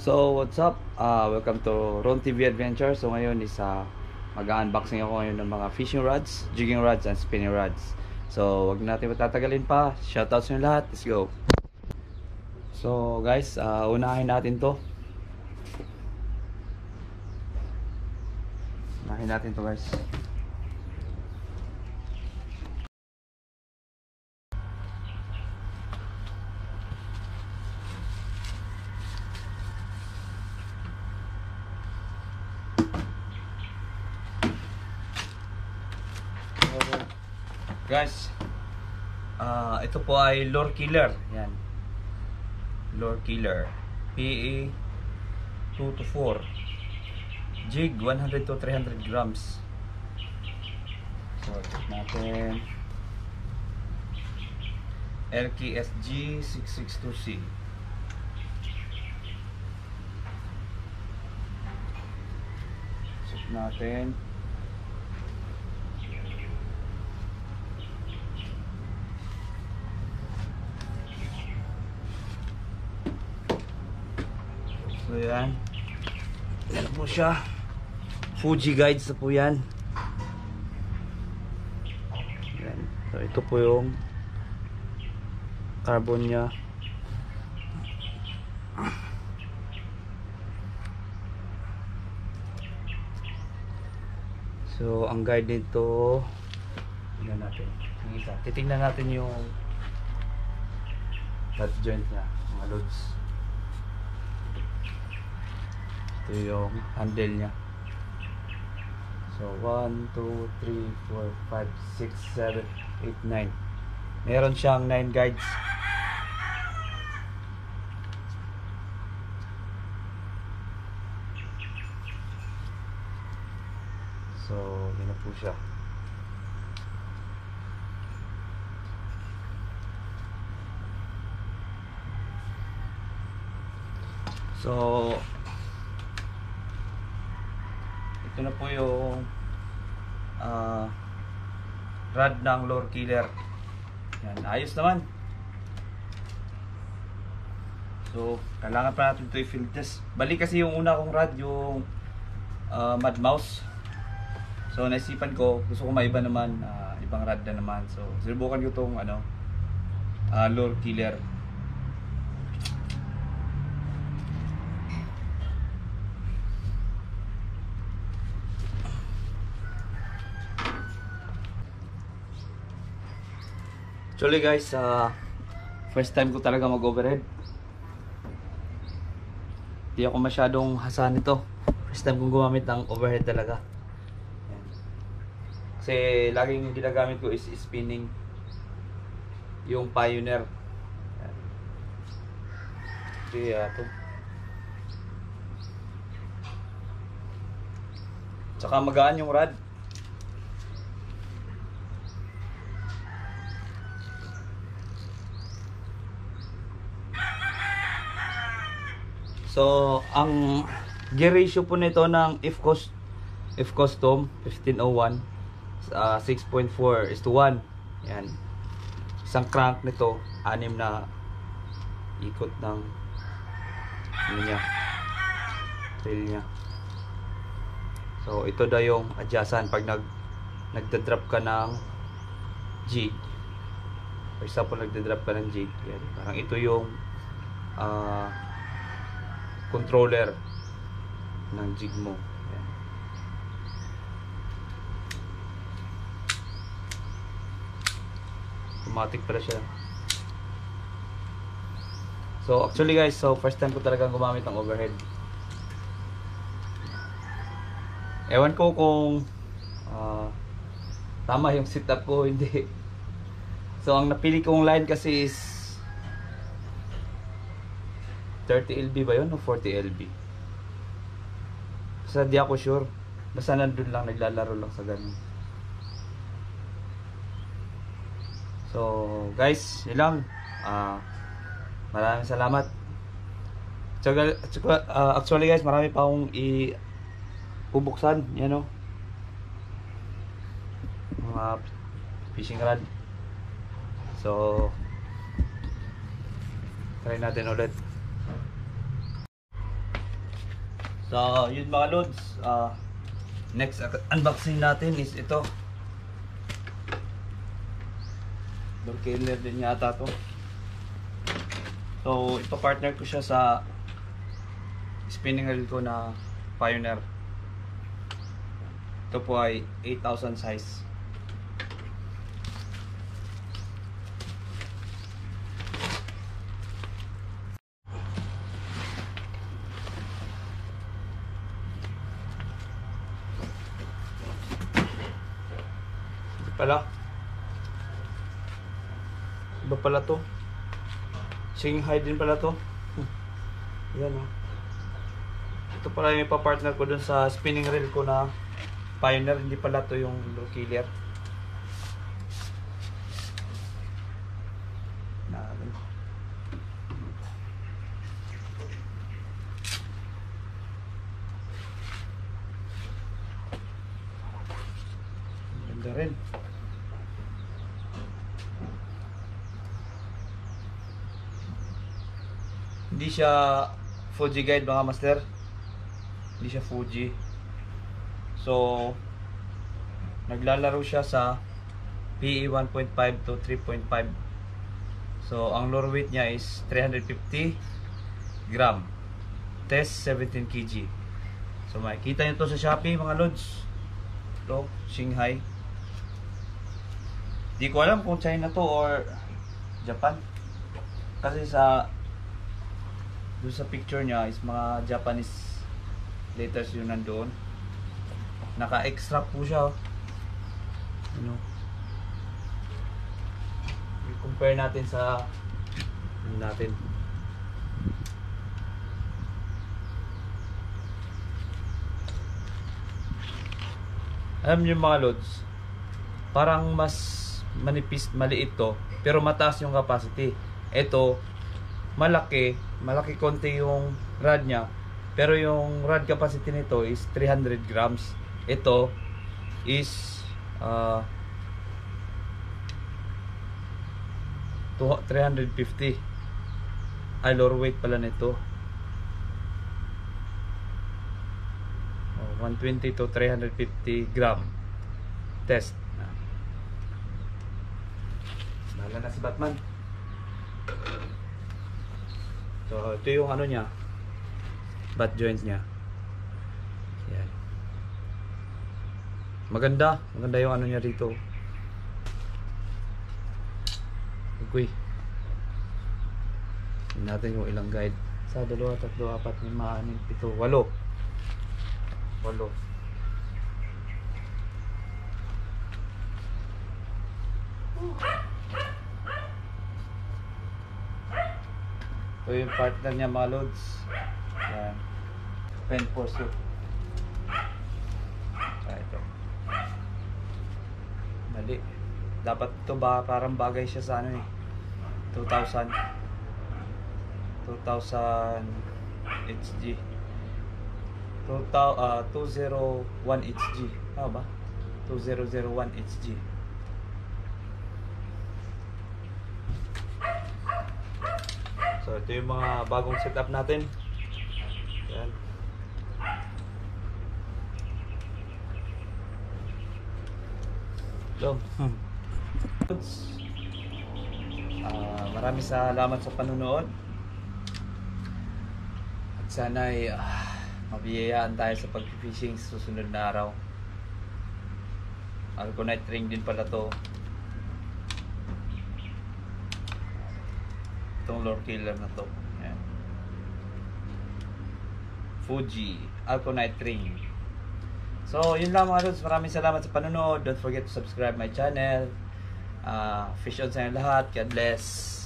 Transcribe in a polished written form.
So what's up? Welcome to Ron TV Adventure. So ngayon is mag-unboxing ako ngayon ng mga fishing rods, jigging rods, and spinning rods. So wag natin matatagalin pa. Shoutouts nyo lahat. Let's go. So guys, unahin natin to. Unahin natin to guys. Guys, ito po ay lure killer. Yan. Lure killer. PE 2 to 4. Jig 100 to 300 grams. So, check natin. LKSG 662C. Check natin. So yan. Yan po siya. Fuji guides na po yan. Yan. So ito po yung carbon nya. So ang guide nito, tingnan natin. Yung isa. Titingnan natin yung nut joint nya, mga loads. Ito yung handle nya. So 1, 2, 3, 4, 5, 6, 7, 8, 9. Meron siyang 9 guides. So yun na po siya. So ito na po yung rod ng lure killer. Yan, ayos naman. So kailangan pa natin ito i-field test. Bali kasi yung una kong rod, yung mud mouse. So naisipan ko, gusto ko maiba naman, ibang rod na naman. So sinubukan ko itong lure killer. Actually guys, first time ko talaga mag-overhead. Hindi ako masyadong hasa nito. First time kong gumamit ng overhead talaga. Yan. Kasi laging ginagamit ko is spinning. Yung Pioneer. Yan. Kaya ito. Tsaka magaan yung rod. So, ang gear ratio po nito ng F Custom 1501 6.4:1. Yan. Isang crank nito, 6 na ikot ng tail niya. So, ito daw yung adjustan pag nagda-drop ka ng jig. For example, nagda-drop ka ng jig. Yan. Parang ito yung controller ng jig mo. Ayan. Automatic pala siya. So actually guys, first time ko talagang gumamit ng overhead. Ewan ko kung tama yung setup ko, hindi. So ang napili kong line kasi is 30 LB ba yun o 40 LB? Basta di ako sure. Basta nandun lang, naglalaro lang sa ganun. So guys, yun lang. Maraming salamat. Actually guys, marami pa akong ibubuksan. Yan o. Mga fishing rod. So try natin ulit. So, yun mga lods. Next unboxing natin is ito. Door killer din yata to. So, ipa-partner ko siya sa spinning reel ko na Pioneer. Ito po ay 8,000 size. Pala iba pala to, Shanghai din pala to. Yan oh. Ito pala yung ipapartner ko dun sa spinning reel ko na Pioneer. Hindi pala to yung door killer na ganda rin. Hindi siya Fuji guide mga master. Hindi siya Fuji. So, naglalaro siya sa PE 1.5 to 3.5. So, ang lure weight niya is 350 gram. Test 17 kg. So, makikita nyo to sa Shopee mga lods. Ito, Shanghai. Di ko alam kung China to or Japan. Kasi doon sa picture niya is mga Japanese letters yun nandoon. Naka-extract po siya. Ano? I-compare natin sa natin. Alam niyo mga lods, parang mas manipis, maliit to, pero mataas yung capacity. Ito, malaki konti yung rod niya, pero yung rod capacity nito is 300 grams. Ito is 350. Ay, lure weight pala nito. 120 to 350 gram. Test. Bahala na si Batman. So, ito yung ano niya, butt joints niya. Yan. Maganda yung ano niya dito. Okay. Tingnan natin yung ilang guide. 1, 2, 3, 4, 5, 6, 7, 8. 8. Ito yung partner niya mga loads. Yan. Pen pursuit. Ito. Mali. Dapat ito parang bagay siya sa ano eh. 2000 HG. 201 HG. Ano ba? 2001 HG. So, ito yung mga bagong setup natin. Yan. So, maraming salamat sa panunood. At sana ay mabiyayaan tayo sa pag-fishing sa susunod na araw. Alconite ring din pala to. Itong lure killer na to. Ayan. Fuji Alconite ring. So yun lang mga lods, maraming salamat sa panonood. Don't forget to subscribe my channel. Fish on sa inyo lahat. God bless.